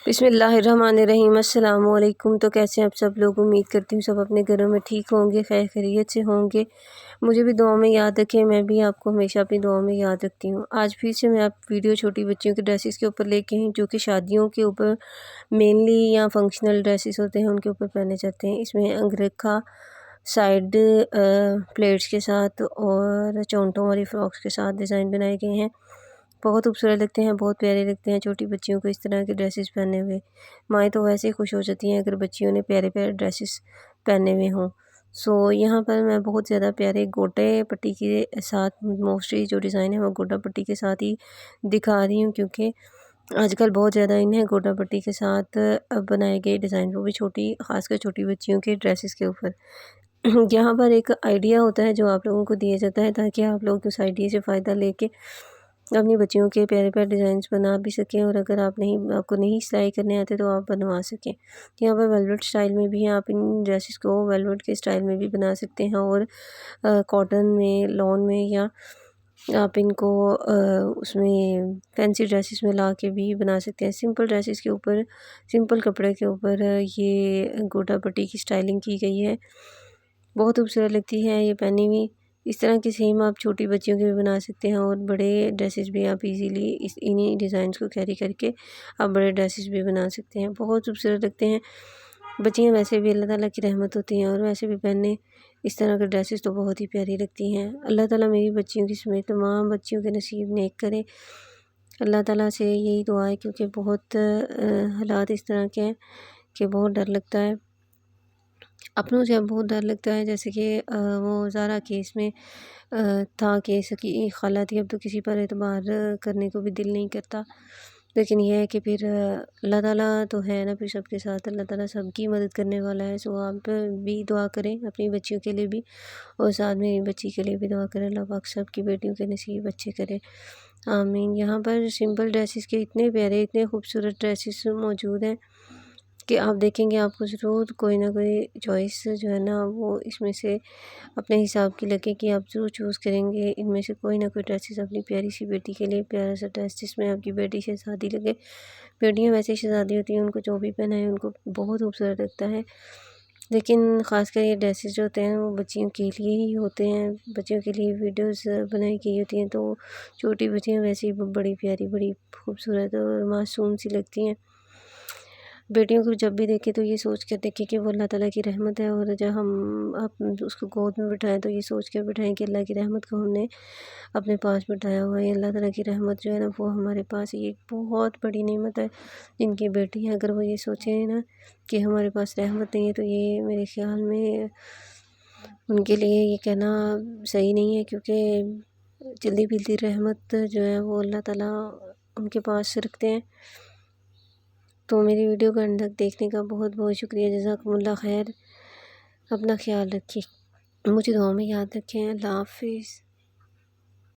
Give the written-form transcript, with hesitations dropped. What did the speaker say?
बिस्मिल्लाहिर्रहमानिर्रहीम। अस्सलाम वालेकुम। तो कैसे हैं आप सब लोग? उम्मीद करती हूँ सब अपने घरों में ठीक होंगे, खैर खैरियत से होंगे। मुझे भी दुआ में याद रखें, मैं भी आपको हमेशा अपनी दुआ में याद रखती हूँ। आज फिर से मैं आप वीडियो छोटी बच्चियों के ड्रेसेस के ऊपर लेके आई, जो कि शादियों के ऊपर मेनली या फंक्शनल ड्रेसेस होते हैं उनके ऊपर पहने जाते हैं। इसमें अंगरखा साइड प्लेट्स के साथ और चौंटों वाली फ्रॉक्स के साथ डिज़ाइन बनाए गए हैं। बहुत खूबसूरत लगते हैं, बहुत प्यारे लगते हैं छोटी बच्चियों को इस तरह के ड्रेसेस पहने हुए। माएँ तो वैसे ही खुश हो जाती हैं अगर बच्चियों ने प्यारे प्यारे ड्रेसेस पहने हुए हों। सो यहाँ पर मैं बहुत ज़्यादा प्यारे गोटे पट्टी के साथ, मोस्टली जो डिज़ाइन है वो गोटा पट्टी के साथ ही दिखा रही हूँ, क्योंकि आजकल बहुत ज़्यादा इन है गोटा पट्टी के साथ बनाए गए डिज़ाइन, वो भी छोटी, ख़ासकर छोटी बच्चियों के ड्रेसेस के ऊपर। यहाँ पर एक आइडिया होता है जो आप लोगों को दिया जाता है, ताकि आप लोग उस आइडिया से फ़ायदा लेके अपनी बच्चियों के प्यारे प्यारे डिज़ाइंस बना भी सकें, और अगर आपको नहीं सिलाई करने आते तो आप बनवा सकें। यहाँ पर वेलवेट स्टाइल में भी हैं, आप इन ड्रेसेस को वेलवेट के स्टाइल में भी बना सकते हैं, और कॉटन में, लॉन में, या आप इनको उसमें फैंसी ड्रेसेस में ला के भी बना सकते हैं। सिंपल ड्रेसेस के ऊपर, सिंपल कपड़े के ऊपर ये गोटा पट्टी की स्टाइलिंग की गई है, बहुत खूबसूरत लगती है ये पहनी हुई। इस तरह की सेम आप छोटी बच्चियों के भी बना सकते हैं, और बड़े ड्रेसेस भी आप इजीली इन्हीं डिज़ाइंस को कैरी करके आप बड़े ड्रेसेस भी बना सकते हैं। बहुत खूबसूरत लगते हैं। बच्चियाँ वैसे भी अल्लाह ताला की रहमत होती हैं, और वैसे भी पहनने इस तरह के ड्रेसेस तो बहुत ही प्यारी लगती हैं। अल्लाह ताला मेरी बच्चियों की समेत तमाम बच्चियों के नसीब नेक करे। अल्लाह ताला से यही दुआ है, क्योंकि बहुत हालात इस तरह के हैं कि बहुत डर लगता है, अपनों से अब बहुत डर लगता है। जैसे कि वो ज़ारा केस में था कि इसकी खाला थी, अब तो किसी पर एतबार करने को भी दिल नहीं करता। लेकिन यह है कि फिर अल्लाह ताला तो है ना फिर सबके साथ, अल्लाह ताला सबकी मदद करने वाला है। सो आप भी दुआ करें अपनी बच्चियों के लिए भी, और साथ में मेरी बच्ची के लिए भी दुआ करें, अल्लाह पाक सबकी बेटियों के नसीब अच्छे करे, आमीन। यहाँ पर सिंपल ड्रेसेस के इतने प्यारे, इतने खूबसूरत ड्रेसेस मौजूद हैं कि आप देखेंगे आपको ज़रूर कोई ना कोई चॉइस जो है ना वो इसमें से अपने हिसाब की लगे कि आप ज़रूर चूज़ करेंगे इनमें से कोई ना कोई ड्रेसेस अपनी प्यारी सी बेटी के लिए, प्यारा सा ड्रेस जिसमें आपकी बेटी शहज़ादी लगे। बेटियां वैसे ही शहज़ादी होती हैं, उनको जो भी पहनाए उनको बहुत खूबसूरत लगता है। लेकिन ख़ासकर ये ड्रेसेस जो होते हैं वो बच्चियों के लिए ही होते हैं, बच्चियों के लिए वीडियोस बनाई गई होती हैं। तो छोटी बच्चियाँ वैसे ही बड़ी प्यारी, बड़ी खूबसूरत और मासूम सी लगती हैं। बेटियों को जब भी देखें तो ये सोच कर देखें कि वो अल्लाह ताला की रहमत है, और जब हम उसको गोद में बिठाएं तो ये सोच कर बिठाएं कि अल्लाह की रहमत को हमने अपने पास बिठाया हुआ है। अल्लाह ताला की रहमत जो है ना वो हमारे पास ये एक बहुत बड़ी नेमत है। जिनकी बेटी है, अगर वो ये सोचें ना कि हमारे पास रहमत नहीं है, तो ये मेरे ख्याल में उनके लिए ये कहना सही नहीं है, क्योंकि जल्दी मिलती रहमत जो है वो अल्लाह ताला उनके पास रखते हैं। तो मेरी वीडियो को अंत तक देखने का बहुत बहुत शुक्रिया। जज़ाकुमुल्लाह खैर। अपना ख्याल रखिए, मुझे दुआ में याद रखें। अल्लाह हाफ़िज़।